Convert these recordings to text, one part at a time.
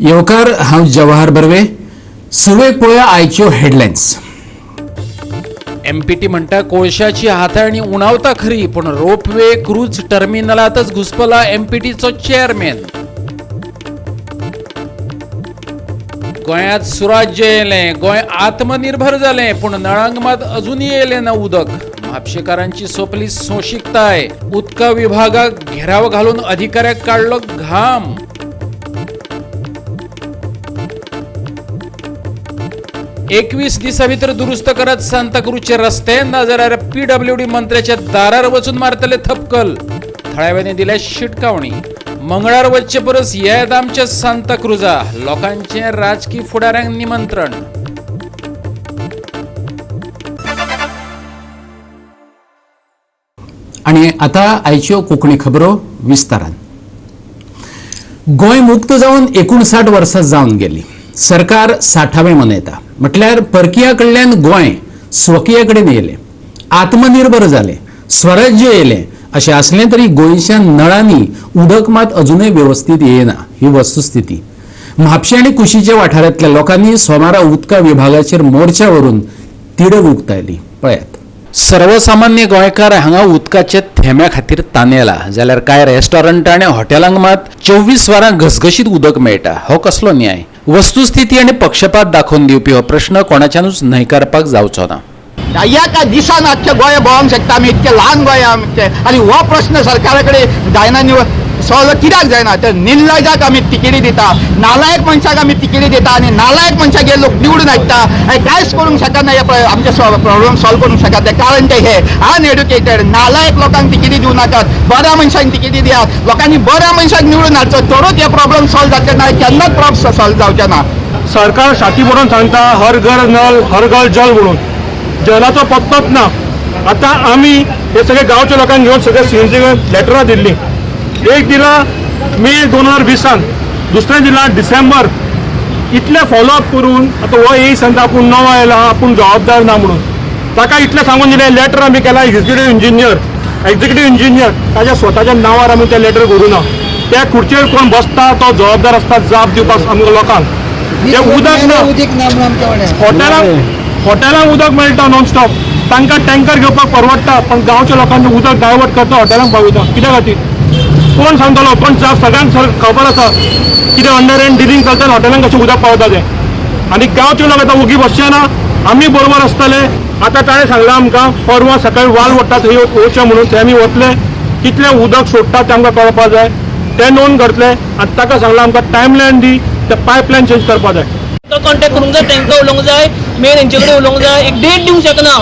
येवकार हांव जवाहर बर्वे. सुरवेक पळोवया आयच्यो हेडलायन्स. एमपीटी म्हणटा कोळशाची हाताळणी उणावता खरी, पण रोपवे क्रूज टर्मिनलातच घुसपला एमपीटीचो चेअरमॅन. गोंयांत सुराज्य येयलें, गोंय आत्मनिर्भर जालें, पूण नळांक मात अजूनय येयलें ना उदक. म्हापशेकारांची सोंपली सोंशिकताय. उदका विभागाक घेराव घालून अधिकाऱ्याक काडलो घाम. 21 दिसा भितर दुरुस्त करत सांताक्रूजचे रस्ते, ना जाल्यार पीडब्ल्यूडी मंत्र्याच्या दारार वचून मारतले थपकल. थळाव्यांनी दिल्या शिटकावणी. मंगळार वच्चे परस येत आमच्या सांताक्रूजा. लोकांचे राजकीय फुडाऱ्यांक निमंत्रण. आणि आता आयच्यो कोंकणी खबरो विस्तारान. गोंय मुक्त जावन 59 वर्सां जावन गेली. सरकार 60वें मनयता. म्हटल्यार परकिया कडल्यान गोंय स्वकीय कडेन येयलें, आत्मनिर्भर जालें, स्वराज्य येयलें अशें असलें तरी गोंयच्या नळांनी उदक मात अजूनय व्यवस्थीत येना ही वस्तुस्थिती. म्हापशें आनी कुशीच्या वाठारांतल्या लोकांनी सोमारा उदका विभागाचेर मोर्चा व्हरून तिडक उक्तायली. पळयात. सर्वसामान्य गोंयकार हांगा उदकाचे थेंब्या खातीर तानेला, जाल्यार कांय रेस्टॉरंट आनी हॉटेलांक मात 24 वरां घसघशीत उदक मेळटा. हो कसलो न्याय? वस्तुस्थिती आनी पक्षपात दाखोवन दिवपी हो प्रश्न कोणाच्यानूच न्हयकारपाक जावचो ना. एका दिसान आख्खे गोंय भोवंक शकता आमी, इतके ल्हान गोंय आमचे. आनी हो प्रश्न सरकारा कडेन जायना, सॉल्व कित्याक जायना? तर निर्लजाक आमी तिकेटी दिता, नालायक मनशाक आमी तिकेटी दिता, आनी नालायक मनशाक हे लोक निवडून हाडटा. कांयच करूंक शकना, हे आमचे प्रॉब्लेम सॉल्व करूंक शकता. ते कारण ते हे अनएड्युकेटेड नालायक लोकांक तिकेटी दिवं नाकात, बऱ्या मनशांक तिकेटी दियात. लोकांनी बऱ्या मनशाक निवडून हाडचो, तरच हे प्रॉब्लेम सॉल्व जातले ना, केन्नाच प्रॉब्लेम सॉल्व जावचे ना. सरकार छाती म्हणून सांगता हर घर नल हर घर जल म्हणून. जलाचो पत्तोच ना. आता आम्ही हे सगळे गावच्या लोकांक घेऊन सगळे सीएनजी लेटरां दिल्ली. एक दिला मे 2020, दुसरें दिला डिसेंबर. इतले फॉलोअप करून आता हो येई सांगता आपूण नवो आयला, आपूण जबाबदार ना म्हणून. ताका इतलें सांगून दिलें, लेटर आमी केला एक्झिक्युटीव इंजिनियर ताच्या स्वताच्या नांवार आमी तें लेटर करूं ना. त्या खुर्चेर कोण बसता तो जबाबदार आसता जाप दिवपाक आमच्या लोकांक. ते उदक ना, हॉटेलांक उदक मेळटा नॉन स्टॉप. तांकां टँकर घेवपाक परवडटा, पण गांवच्या लोकांनी उदक डायवर्ट करता हॉटेलांक पावयता. कित्या खातीर? कोण सांगतलो? पण सगळ्यांक खबर आसा कितें अंडर हँड डिलिंग चलता, हॉटेलांक कशें उदक पावता तें. आनी गांवचे लोक आतां ओगी बसचे ना, आमी बरोबर आसतले. आतां ताणें सांगलां आमकां परवां सकाळी वाल वडटा थंय वचचें म्हणून. थंय आमी वतले, कितलें उदक सोडटा तें आमकां कळपाक जाय. तें नोंद करतले आनी ताका सांगलां आमकां टायमलायन दी, ते पायपलायन चेंज करपाक जाय. कॉन्टॅक्ट करूंक जाय, तांकां उलोवंक जाय, मेन हेंचे कडेन उलोवंक जाय. एक डेट दिवंक शकना.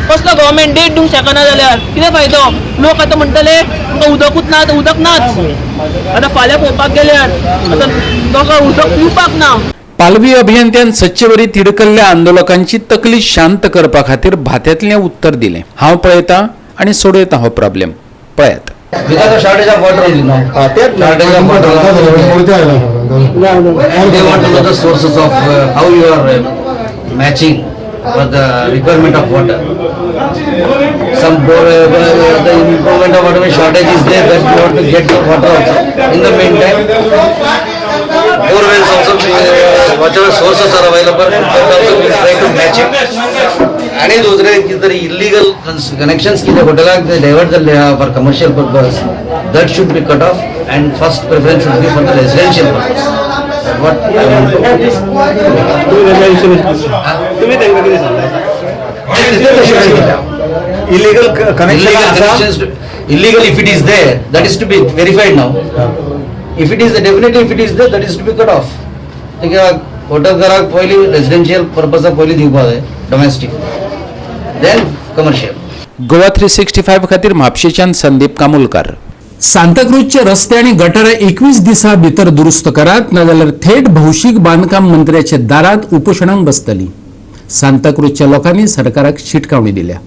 कसलो गव्हर्मेंट डेट दिवंक शकना जाल्यार कितें फायदो? लोक आतां म्हणटले तुमकां उदकूच ना, आतां उदक नाच. आतां फाल्यां पळोवपाक गेल्यार आतां लोकांक उदक पिवपाक ना. पालवी अभियंत्यान सच्चेवरी तिडकल्ल्या आंदोलकांची तकली शांत करपा खातीर भात्यांतलें उत्तर दिलें. हांव पळयतां आनी सोडयतां हो प्रॉब्लेम. पळयात. Because of shortage of water only, no? Shortage of water. They want to know the sources of how you are matching for the requirement of water. Some the improvement of water shortage is there, that you want to get the water also. In the meantime, borewells also, whatever sources are available, that also we try to match it. आणि दुसरे कितीतरी illegal connections किती हॉटेलाक divert जाल्ले for commercial purpose, that should be cut off and first preference should be for the residential purpose. What तुम्ही तांकां कितें सांगता? Illegal connections, illegal if it is there, that is to be verified now. If it is definitely, if it is there, that is to be cut off. ठीक आहे, हॉटेलकाराक पयली residential पर्पजाक पयली दिवपाक जाय, डोमेस्टीक, देन कमर्शियल. गोवा 365 खातीर म्हापशेच्यान संदीप कामुलकार. सांताक्रूजचे रस्ते आणि गटारां 21 दिसां भितर दुरुस्त करात, नाजाल्यार थेट भौशीक बांदकाम मंत्र्याच्या दारांत उपोशणांक बसतली. सांताक्रूजच्या लोकांनी सरकाराक शिटकावणी दिल्या.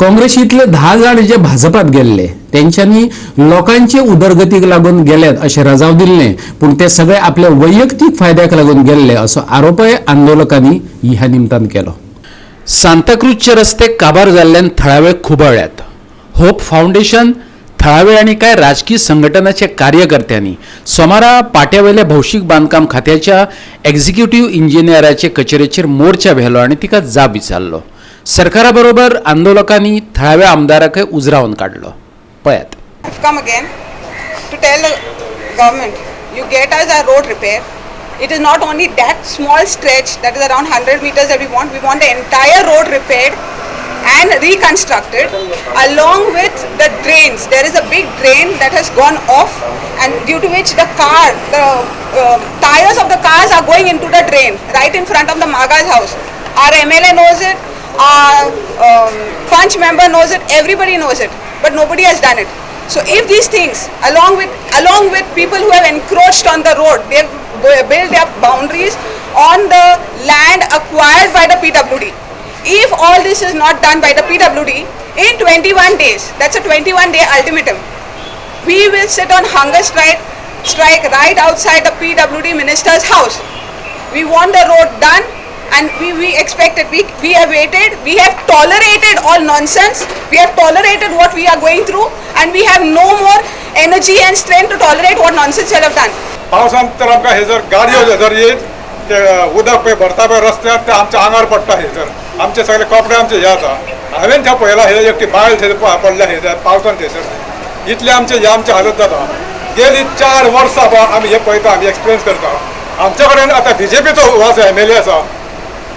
काँग्रेसींतले 10 जाण जे भाजपात गेल्ले त्यांच्यानी लोकांचे उदरगतीक लागून गेल्यात अशें राजाव दिल्लें, पूण ते सगळे आपल्या वैयक्तीक फायद्याक लागून गेल्ले असो आरोपय आंदोलकांनी ह्या निमतान केलो. सांताक्रूजचे रस्ते काबार जाल्ल्यान थळावे खुबळ्यात. होप फाउंडेशन थळावे आणि काय राजकीय संघटनाच्या कार्यकर्त्यांनी सोमारा पाट्यावयल्या भौशीक बांदकाम खात्याच्या एक्झिक्युटिव्ह इंजिनियराचे कचेरेचेर मोर्चा व्हेलो आणि तिका जाब विचारलो. सरकाराबरोबर आंदोलकांनी थळाव्या आमदाराकय उजरावन काढलो. पळयात. I've come again to tell the government, you get us our road repair. It is not only that small stretch that is around 100 meters that we want the entire road repaired and reconstructed along with the drains. There is a big drain that has gone off and due to which the tires of the cars are going into the drain right in front of the Maga's house. Our MLA knows it, our Punch member knows it, everybody knows it, but nobody has done it. So if these things, along with people who have encroached on the road, they have built their boundaries on the land acquired by the PWD. If all this is not done by the PWD, in 21 days, that's a 21-day ultimatum, we will sit on hunger strike right outside the PWD minister's house. We want the road done. And we expect it. We have waited. We have tolerated all nonsense. We have tolerated what we are going through, and we have no more energy and strength to tolerate what nonsense you have done. पावसान तर आमकां हे जर गाडयो जर येत ते उदक पळय भरता पळय रस्त्यार ते आमच्या आंगार पडटा. हे जर आमचे सगळे कपडे आमचे हे जाता. हांवें त्या पळयला हे एकटी बायल थंय पडल्या हे पावसान थंयसर इतले आमचे हालत जाता. गेली 4 वर्सां आमी हे पळयता, आमी एक्सपिरियन्स करता. आमच्या कडेन आतां BJPचो वास MLA आसा,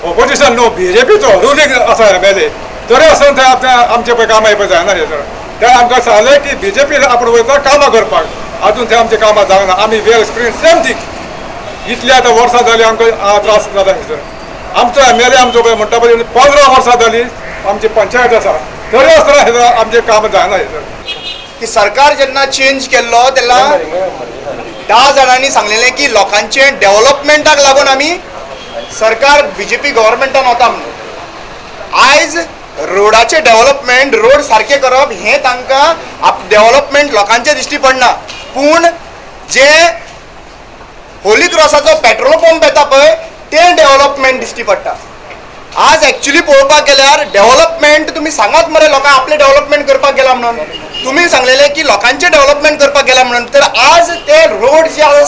ऑपोजिशन न्हू BJPचो रुलींग आसा MLA, तरी आसून थंय आमचे पळय कामां हे पळय जायना. हे जर ते आमकां सांगलें की BJP आपूण वयता कामां करपाक, आजून थंय आमचे कामां जावना. आमी वेल एक्सपिरियन्स सेम थींग इतली आतां वर्सां जालीं आमकां त्रास जाता. थंयसर आमचो MLA आमचो पळय म्हणटा पळय 15 वर्सां जालीं आमची पंचायत आसा, तरी आसतना हे आमचे काम जायना. हे की सरकार जेन्ना चेंज केल्लो तेन्ना 10 जाणांनी सांगलेलें की लोकांचे डेव्हलपमेंटाक लागून आमी सरकार BJP गव्हर्मेंटान वता म्हणून. आयज रोडाचे डेव्हलपमेंट, रोड सारखे करप हें तांकां डेव्हलपमेंट लोकांचे दिश्टी पडना, पूण जे होली क्रॉसाचो पेट्रोल पंप येता पळय तें डेव्हलपमेंट दिश्टी पडटा. आज एक्चुअली पळोवपाक गेल्यार डेव्हलपमेंट तुमी सांगात मरे लोकांक आपले डेव्हलपमेंट करपाक गेला म्हणून. तुमी सांगलेले की लोकांचे डेव्हलपमेंट करपाक गेला म्हणून, तर आज ते रोड जे आसा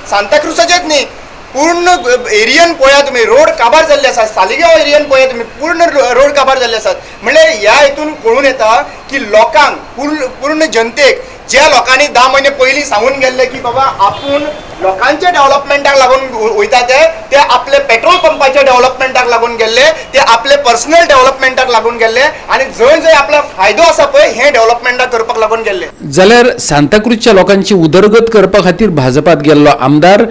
सांताक्रुसाचेच न्ही, पूर्ण एरियन पळया तुमी रोड काबार जाल्ले आसात. सालिगांव एरियन पळया तुमी पूर्ण रोड काबार जाल्ले आसात. म्हणजे ह्या हितून कळून येता की लोकांक पूर्ण जनतेक ज्या लोकांनी 10 महिने पयलीं सांगून गेल्ले की बाबा आपूण लोकांच्या डेव्हलपमेंटाक लागून वयता ते आपले पेट्रोल पंपाच्या डेव्हलपमेंटाक लागून गेल्ले, ते आपले पर्सनल डेव्हलपमेंटाक लागून गेल्ले आणि जंय आपला फायदो आसा पळय हे डेव्हलपमेंटाक करपाक लागून गेल्ले. जाल्यार सांताक्रुजच्या लोकांची उदरगत करपा खातीर भाजपात गेल्लो आमदार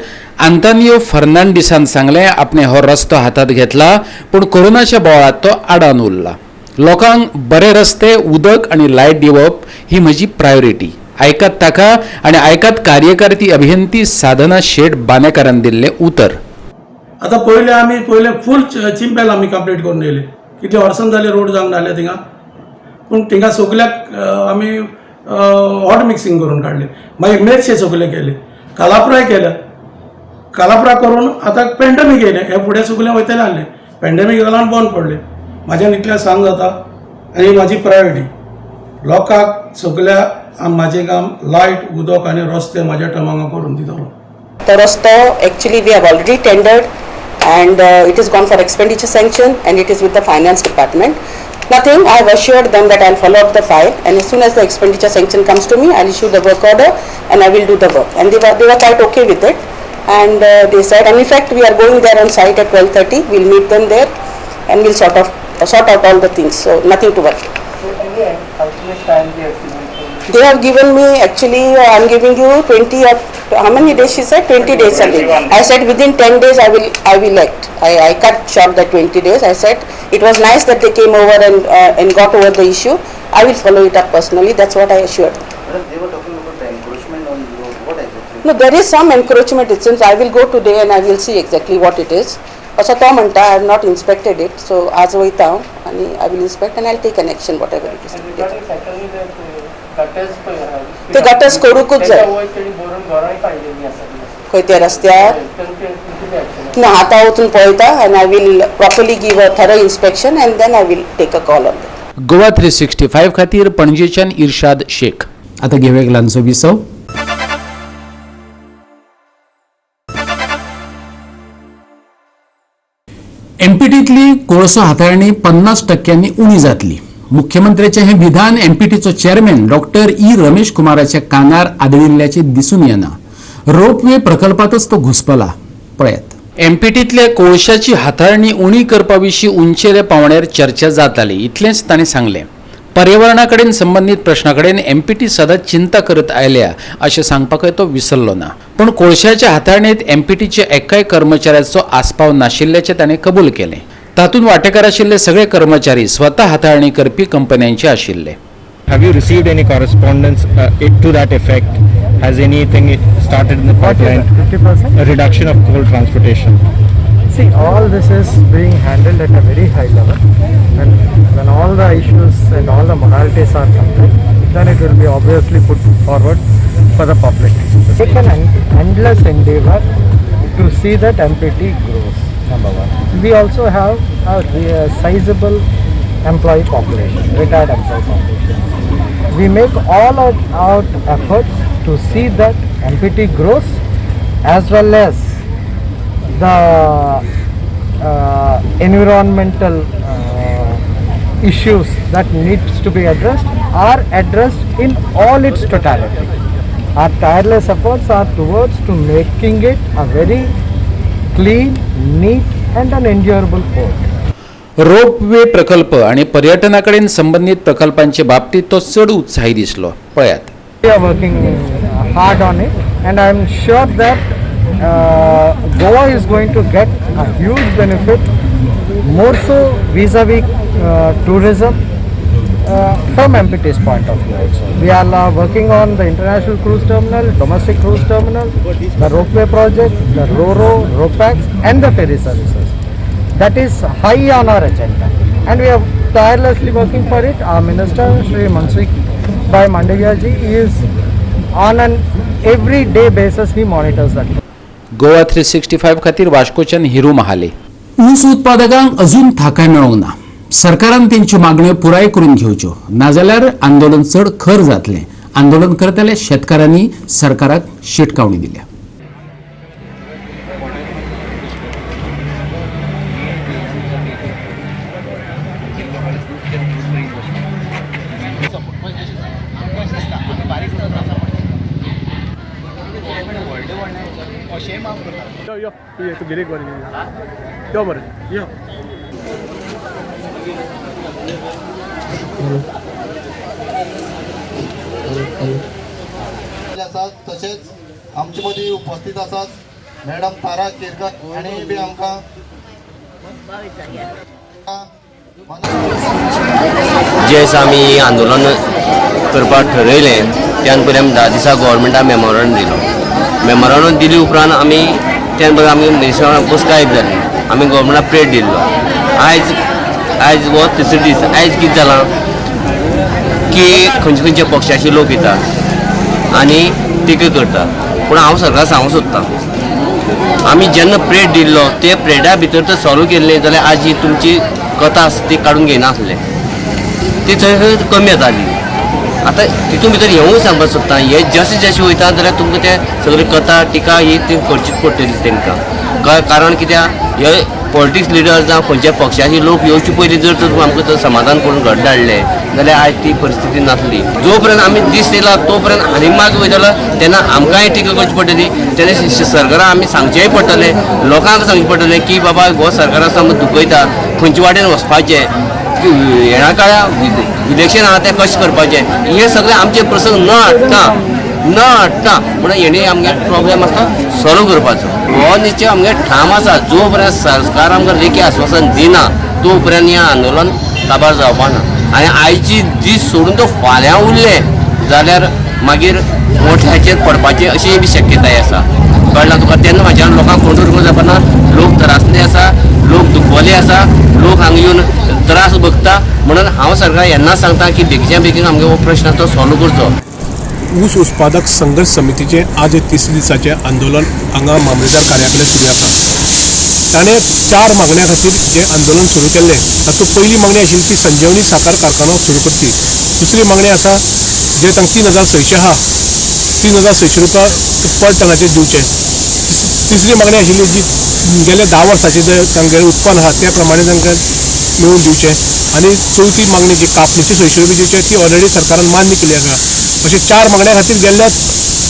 आंतानियो फर्नांडिसान सांगलें आपणे हो रस्तो हातात घेतला, पूण कोरोनाच्या बोळात तो आडावन उरला. लोकांक बरे रस्ते, उदक आणि लायट दिवप ही म्हजी प्रायोरिटी. ऐकात ताका आणि ऐकात कार्यकर्ती अभियंती साधना शेट बानेकारान दिल्ले उतर. आता पहिले फूल चिंपेल आमी कंप्लीट करून येयले. कितले वर्सां जाले रोड जावंक नासले थिंगा, पूण थिंगा सगल्याक आमी हॉट मिक्सिंग करून काडले. मागीर मेर्शे सगळे केले, कालापुराय केल्या. कालापुरा करून आतां पॅन्डेमीक येयलें, हे फुडें सगळें वयतलें आहलें. पॅन्डेमीक जालो आनी बंद पडलें. म्हाज्यान इतलें सांग जाता आनी म्हाजी प्रायोरिटी लोकांक सगळ्या म्हाजें काम लायट, उदक आनी रस्ते म्हाज्या टर्मांक करून दितलो. The Rasto, actually we have already tendered and it has gone for expenditure sanction and it is with the finance department. Nothing, I have assured them that I will follow up the file and as soon as the expenditure sanction comes to me, I will issue the work order and I will do the work. And they were quite okay with it and they said, and in fact we are going there on site at 12:30, we will meet them there and we will sort out all the things, so nothing to worry. They have given me, actually I am giving you 20 or how many days she said? 20 days only. I said within 10 days I will act. I cut short the 20 days. I said it was nice that they came over and got over the issue. I will follow it up personally. That's what I assured. They were talking about the encroachment on the road. What exactly? No, there is some encroachment. It seems I will go today and I will see exactly what it is. असं तो म्हणटा, I have not inspected it, so आज वयता आणि I will inspect and I will take an action whatever it is. ते gutters करूकूच जाय खंय त्या रस्त्यार. ना आतां वचून पळयता and I will properly give a thorough inspection and then I will take a call on that. Goa 365 खातीर पणजेच्यान इर्शाद शेख. आता घेऊया एक ल्हानसो विसव. एमपीटीतली कोळसो हाताळणी 50% उणी जातली. मुख्यमंत्र्याचे हे विधान एमपीटीचो चेअरमॅन डॉक्टर ई रमेश कुमाराच्या कानार आदळिल्ल्याचे दिसून येना. रोपवे प्रकल्पातच तो घुसपला. पळयात. एमपीटीतल्या कोळशाची हाताळणी उणी करपा विशीं उंचेल्या पावंड्यार चर्चा जाताली इतलेंच तांणी सांगलें. पर्यावरणा कडेन संबंदीत प्रश्ना कडेन एमपीटी सदांच चिंता करत आयल्या अशें सांगपाकय तो विसरलो ना. पण कोळशाच्या हाताळणेंत एमपीटीच्या एकाय कर्मचाऱ्याचो आस्पाव नाशिल्ल्याचें ताणें कबूल केलें. तातूंत वांटेकार आशिल्ले सगळे कर्मचारी स्वता हाताळणी करपी कंपन्यांचे आशिल्ले. Have you received any correspondence to that effect? Has anything started in the pipeline? 50%? A reduction of coal transportation. See, all this is being handled at a very high level. And when all the issues and all the modalities are complete, then it will be obviously put forward for the public. Take an endless endeavor to see that MPT grows, number one. We also have a sizable employee population, retired employee population. We make all out efforts to see that MPT grows, as well as the environmental issues that needs to be addressed are addressed in all its totality. Our tireless efforts are towards to making it a very clean, neat and an endurable port. Ropeway प्रकल्प आणि पर्यटना कडेन संबंधित प्रकल्पांचे बाबतीत तो चड उत्साही दिसलो. पळयात. We are working hard on it, and I am sure that Goa is going to get a huge benefit, more so vis-a-vis tourism from MPT's point of view also. We are working on the international cruise terminal, domestic cruise terminal, the ropeway project, the RoRo, RoPax and the ferry services. That is high on our agenda, and we are tirelessly working for it. Our Minister, Shri Mansukh Bhai Mandaviya ji, is on an everyday basis he monitors that. Goa 365 खातीर वास्कोच्यान हिरू महाले. ऊस उत्पादकांक अजून थाकाय मेळोंक ना. सरकारान तेंच्यो मागण्यो पुराय करून घेवच्यो, नाजाल्यार आंदोलन चड खर जातलें. आंदोलन करतल्या शेतकारांनी सरकाराक शिटकावणी दिल्या. तसेच आमचे मदीं उपस्थित आसात मॅडम तारा केरकर आणि बी आमकां जे दिसा आमी आंदोलन करपाक ठरयलें त्यान पयलीं आमी 10 दिसा गव्हर्मेंटाक मेमोरंडम दिलो. मेमोरंडम दिली उपरांत आमी त्यान पयलीं आमी नेशनल बसकाय जाली. आमी गव्हर्मेंटाक प्रेट दिल्लो. आयज हो तिसरो दीस. आयज कितें जालां की खंयचे पक्षाचे लोक येतात आनी टिका करतात. पूण हांव सरकार सांगूंक सोदतां, आमी जेन्ना प्रेट दिल्लो ते प्रेटा भितर तर सॉल्व केल्लें जाल्यार आज ही तुमची कथा आसा ती काडून घेयनासले. ती थंय कमी येताली. आतां तितून भितर हेंवूय सांगपाक सोदतां, हे जशें जशें वयता जाल्यार तुमकां ते सगळी कथा टिका ही ती करचीच पडटली तांकां. कारण कित्याक हे पॉलिटिक्स लिडर जावं खंयच्या पक्षाचे लोक येवचे पयलीं जर तर आमकां समाधान करून घट धाडले जाल्यार आयज ती परिस्थिती नासली. जो पर्यंत आमी दीस येयला तो पर्यंत आनीक माग वयतलो तेन्ना आमकांय टिका करची पडटली. तेन्ना सरकाराक आमी सांगचेंय पडटलें, लोकांक सांगचें पडटलें की बाबा हो सरकार आसा आमकां दुखयता, खंयचे वाटेन वचपाचें, येणा काळार इलेक्शन आहा तें कशें करपाचें, हे सगळे आमचे प्रसंग न हाडटा म्हणून हेणी आमगे प्रॉब्लेम आसता सॉल्व करपाचो. हो निश्चय आमगे ठाम आसा. जो पर्यंत सरकार आमकां लेखी आश्वासन दिना तो पर्यंत हें आंदोलन काबार जावपा ना. आनी आयची दीस सोडून तो फाल्यां उरलें जाल्यार मागीर मोठ्याचेर पडपाची अशी बी शक्यताय आसा. कळ्ळां तुका. तेन्ना म्हाज्यान लोकांक कंट्रोल करूंक जावपाना. लोक त्रासले आसा, लोक दुखवले आसा, लोक हांगा येवन त्रास भोगता. म्हणून हांव सरकार येन्नाच सांगता की बेगीच्या बेगीन आमगे हो प्रश्न तो सॉल्व करचो. ऊस उत्पादक संघर्ष समितीचे आज 30 दिसाचे आंदोलन हांगा मामलेदार कार्यालयात सुरू आसा. ताणें 4 मागण्या खातीर जे आंदोलन सुरू केल्लें तातूंत पयली मागणी आशिल्ली ती संजीवनी साखर कारखानो सुरू करची. दुसरी मागणी आसा जे तांकां 3,600 आहा 3,600 रुपया पर टनाचेर दिवचे. तिसरी मागणी आशिल्ली जी गेल्या 10 वर्सांचे जे तांगें उत्पन्न आहा त्या प्रमाणे तांकां मेळून दिवचे. आनी चवथी मागणी जी कापणीची 600 रुपये दिवचे ती ऑलरेडी सरकारान मान्य केली आसा. अशे 4 मागण्या खातीर गेल्ल्या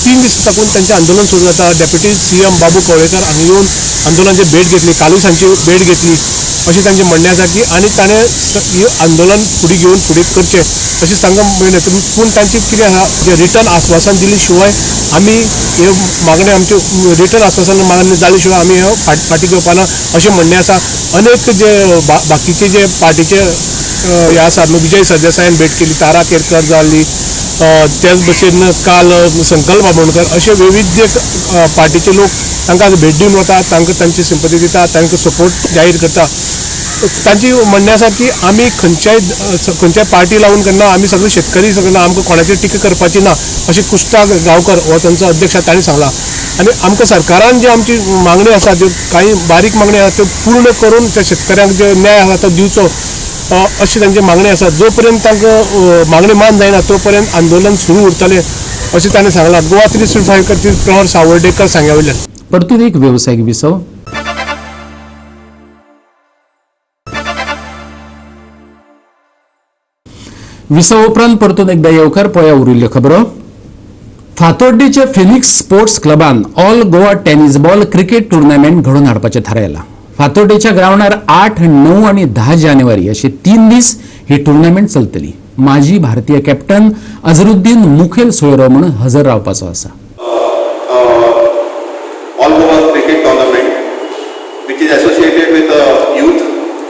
3 दीस साकून तांचें आंदोलन सुरू जाता. डेप्युटी CM बाबू कवळेकर हांगा येवन आंदोलनाची भेट घेतली, कालूय सांजची भेट घेतली अशें तांचें म्हणणें आसा की आनी ताणें ही आंदोलन फुडें घेवन फुडें करचें अशें तांकां म्हणलें. पूण तांचें कितें आसा जे रिटर्न आश्वासन दिले शिवाय आमी हे मागणे आमचे रिटर्न आश्वासन मागणी जाले शिवाय आमी हे फाटीं घेवपाना अशें म्हणणें आसा. अनेक जे बाकीचे जे पार्टीचे हे आसात विजय सरदेसायान भेट केली, तारा केरकर जाली, त्याच भशेन काल संकल्प बाबणकर अशे विविध पार्टीचे लोक तांकां भेट दिवन वता, तांकां तांची सिंपथी दिता, तांकां सपोर्ट जाहीर करता. तांची म्हणणें आसा की आमी खंयच्याय पार्टी लावून केन्ना आमी सगळे शेतकरी सगळे आमकां कोणाचेर टिका करपाची ना अशें कुस्ता गांवकर हो तांचो अध्यक्ष ताणें सांगलां. आनी आमकां सरकारान जे आमची मागणी आसा ज्यो कांय बारीक मागणी आसा त्यो पूर्ण करून त्या शेतकऱ्यांक जो न्याय आसा तो दिवचो अशी तांची मागणी आसा. जो पर्यंत तांकां मागणी मान जायना तो पर्यंत आंदोलन सुरू उरतलें अशें ताणें सांगलां. गोवा 365 खातीर प्रहर सावर्डेकर सांग्या वयल्यान. परतून एक व्यावसायिक विसव. विसव उपरांत परतून एकदा येवकार पळया उरिल्ल्यो खबरो. फातोड्डेच्या फिनिक्स स्पोर्ट्स क्लबान all Goa tennis ball cricket tournament घडोवन हाडपाचें थारायलां. फातोड्डेच्या ग्रावंडार 8, 9 आनी 10 जानेवारी अशे 3 दीस ही टुर्नामेंट चलतली. माजी भारतीय कॅप्टन अझरुद्दीन मुखेल सोयरो म्हणून हजर रावपाचो आसा. All Goa cricket tournament, which is associated with the youth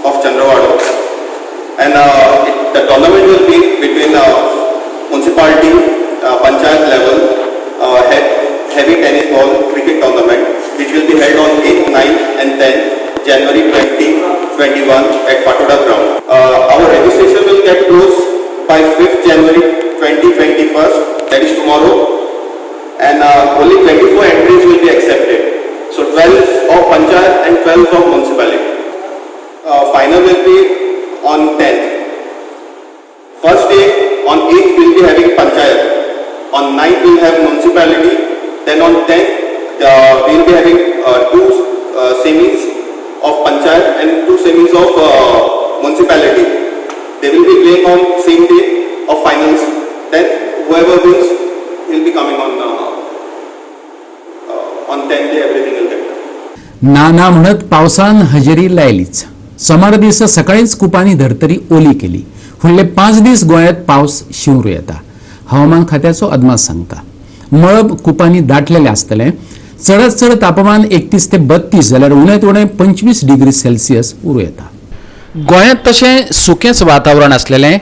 of Chandrawada, and the tournament will be between municipality, panchayat level, heavy tennis ball cricket tournament, which will be held on 8th, 9th and 10th January 2021 at Patoda ground. Our registration will get closed by 5th January 2021, that is tomorrow. And only 24 entries will be accepted. So 12 of Panchayat and 12 of municipality. Final will be on 10th. First day on 8th we will be having Panchayat. On 9th we will have municipality. Then on 10th we will be having 2 semis of Panchayat and 2 semis of municipality. They will be playing on same day of finals. Then whoever wins will be coming on 10th day everything will get done. ना म्हणत पावसान हजेरी लायलीच. सोमार दीस सकाळीच कुपांनी धर्तरी ओली केली. फुडले 5 दीस गोंयांत पावस शिवरू येता. हवामान खात्याचो अदमास सांगता. मळब कुपांनी दाटलेले आसतले. चडांत चड तापमान 31 ते 32 जाल्यार उणेंत उणें 25 डिग्री सेल्सियस उरूं येता. गोंयांत तशें सुकेंच वातावरण आसलेलें.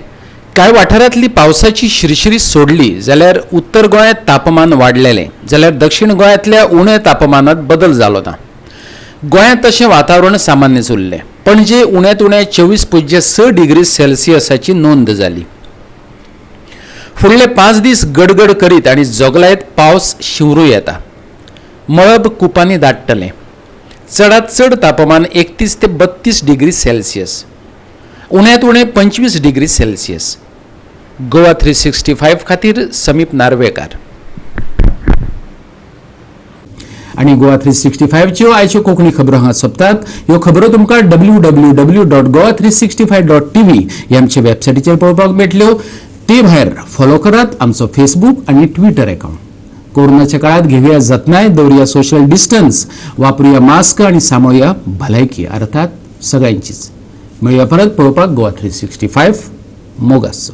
कांय वाठारांतली पावसाची शिरशिरी सोडली जाल्यार उत्तर गोंयांत तापमान वाडलेलें, जाल्यार दक्षिण गोंयांतल्या उण्या तापमानात बदल जालो ना. गोंयांत तशें वातावरण सामान्यच उरलें. पणजे उण्यांत उणें 24.6 डिग्री सेल्सियसाची नोंद जाली. फुडले 5 दीस गडगड करीत आनी जोगलायत पावस शिवरू येता. मळब कुपांनी दाटतलें. चडांत चड तापमान 31 ते 32 डिग्री सेल्सियस, उण्यांत उणें 25 डिग्री सेल्सियस. गोवा 365 खातीर समीप नार्वेकार. आणि गोवा 365च्यो आयच्यो कोंकणी खबरो हांगा सोंपतात. ह्यो खबरो तुमकां www.goa365.tv ह्या आमचे वेबसायटीचेर पळोवपाक मेळटल्यो. ते भायर फॉलो करात आमचो फेसबूक आनी ट्विटर अकाउंट. कोरोनाच्या काळात घेवया जतनाय, दवरया सोशल डिस्टन्स, वापरूया मास्क आणि सांबाळुया भलायकी, अर्थात सगळ्यांचीच. मेळुया परत पळोवपाक गोवा 365. मोग आसचो.